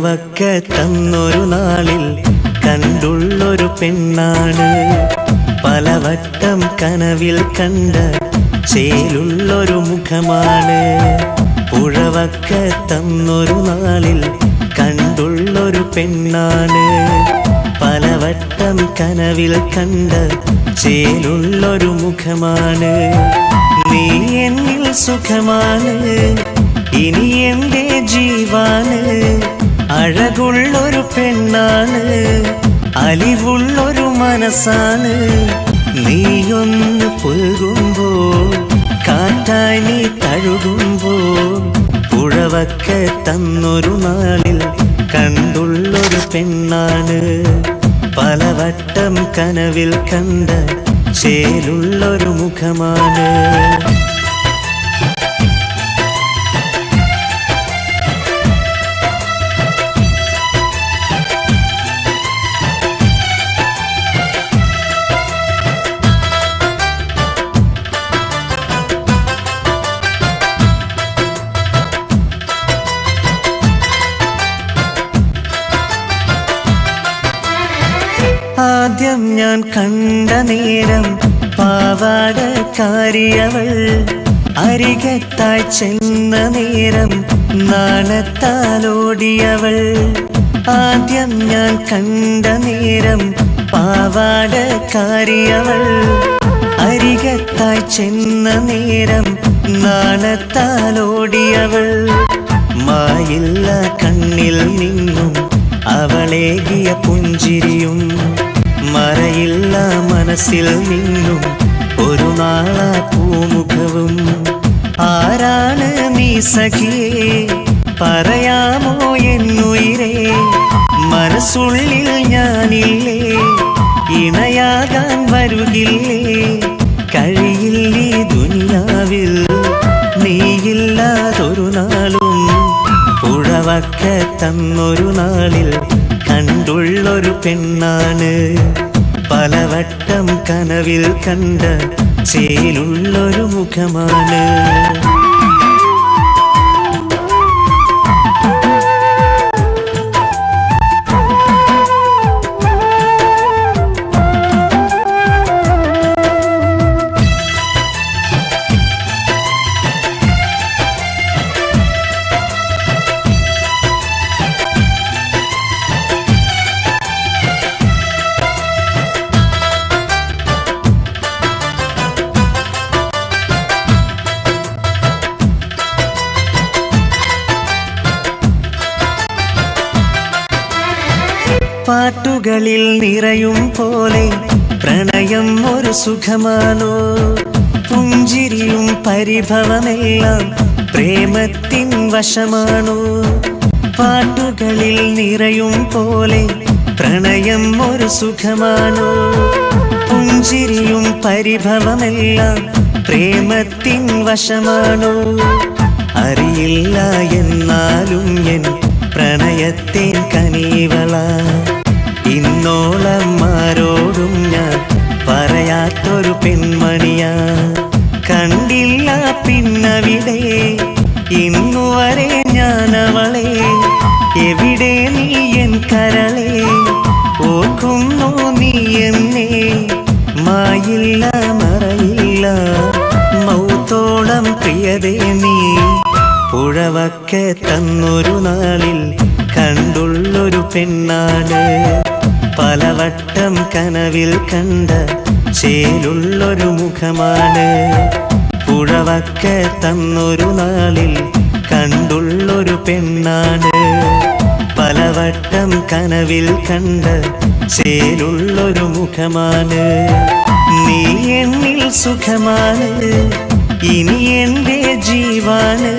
പുഴവക്കത്തന്നൊരു നാളിൽ കണ്ടുള്ളൊരു പെണ്ണാണ്, പലവട്ടം കനവിൽ കണ്ട ചേലുള്ളൊരു മുഖമാണ്. പുഴവക്കത്തന്നൊരു നാളിൽ കണ്ടുള്ളൊരു പെണ്ണാണ്, പലവട്ടം കനവിൽ കണ്ട ചേലുള്ളൊരു മുഖമാണ്. നീ എന്നിൽ സുഖമാണ്, ഇനി എന്റെ ജീവാന്. അഴകുള്ളൊരു പെണ്ണാണ്, അലിവുള്ളൊരു മനസ്സാണ്. നീയൊന്ന് പുൽകുമ്പോൾ കാറ്റായി നീ തഴുകുമ്പോൾ, പുഴവക്കത്തന്നൊരു നാളിൽ കണ്ടുള്ളൊരു പെണ്ണാണ്, പലവട്ടം കനവിൽ കണ്ട ചേലുള്ളൊരു മുഖമാണ്. ആദ്യം ഞാൻ കണ്ട നേരം പാവാടക്കാരിയവൾ, അരികത്തായി ചെന്ന നേരം നാണത്താലോടിയവൾ. ആദ്യം ഞാൻ കണ്ട നേരം പാവാടക്കാരിയവൾ, അരികത്തായി ചെന്ന നേരം നാണത്താലോടിയവൾ. മായില്ല കണ്ണിൽ നിന്നും അവളേകിയ പുഞ്ചിരിയും, മറയില്ല മനസ്സിൽ നിന്നും ഒരു നാളാ പൂമുഖവും. ആരാണ് നീ സഖിയേ, പറയാമോ എന്നുയിരേ? മനസ്സുള്ളിൽ ഞാനില്ലേ, ഇണയാകാൻ വരുകില്ലേ? കഴിയില്ലേ ദുനിയാവിൽ നീയില്ലാതൊരു നാളും. പുഴവക്കത്തന്നൊരു നാളിൽ കണ്ടുള്ളൊരു പെണ്ണാണ്, പലവട്ടം കനവിൽ കണ്ട ചേലുള്ളൊരു മുഖമാണ്. പാട്ടുകളിൽ നിറയും പോലെ പ്രണയം ഒരു സുഖമാണോ? പുഞ്ചിരിയും പരിഭവമെല്ലാം പ്രേമത്തിൻ വശമാണോ? പാട്ടുകളിൽ നിറയും പോലെ പ്രണയം ഒരു സുഖമാണോ? പുഞ്ചിരിയും പരിഭവമെല്ലാം പ്രേമത്തിൻ വശമാണോ? അറിയില്ല എന്നാലും എൻ പ്രണയത്തിൻ കനീവള, ഇന്നോളം ആരോടും ഞാൻ പറയാത്തൊരു പെൺമണിയാ. കണ്ടില്ല പിന്നവിടെ ഇന്നുവരെ ഞാനവളെ, എവിടെ നീ എൻ കരളെ? ഓർക്കുന്നു നീ എന്നെ, മായില്ല മറയില്ല മൗത്തോളം പ്രിയതേ നീ. പുഴവക്കത്തന്നൊരു നാളിൽ കണ്ടുള്ളൊരു പെണ്ണാണ്, പലവട്ടം കനവിൽ കണ്ട ചേലുള്ളൊരു മുഖമാണ്. പുഴവക്കത്തന്നൊരു നാളിൽ കണ്ടുള്ളൊരു പെണ്ണാണ്, പലവട്ടം കനവിൽ കണ്ട ചേലുള്ളൊരു മുഖമാണ്. നീ എന്നിൽ സുഖമാണ്, ഇനി എന്റെ ജീവാന്.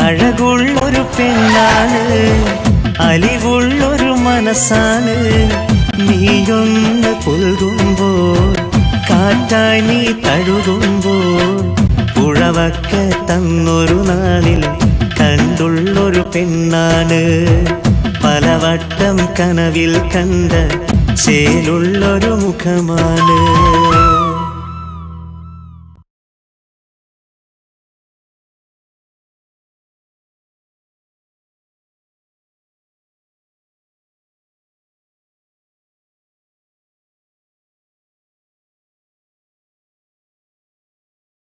അഴകുള്ളൊരു പെണ്ണാണ്, അലിവുള്ളൊരു മനസ്സാണ്. നീയൊന്ന് പുൽകുമ്പോൾ കാറ്റായി നീ തഴുകുമ്പോൾ, പുഴവക്കത്തന്നൊരു നാളിൽ കണ്ടുള്ളൊരു പെണ്ണാണ്, പലവട്ടം കനവിൽ കണ്ട ചേലുള്ളൊരു മുഖമാണ്.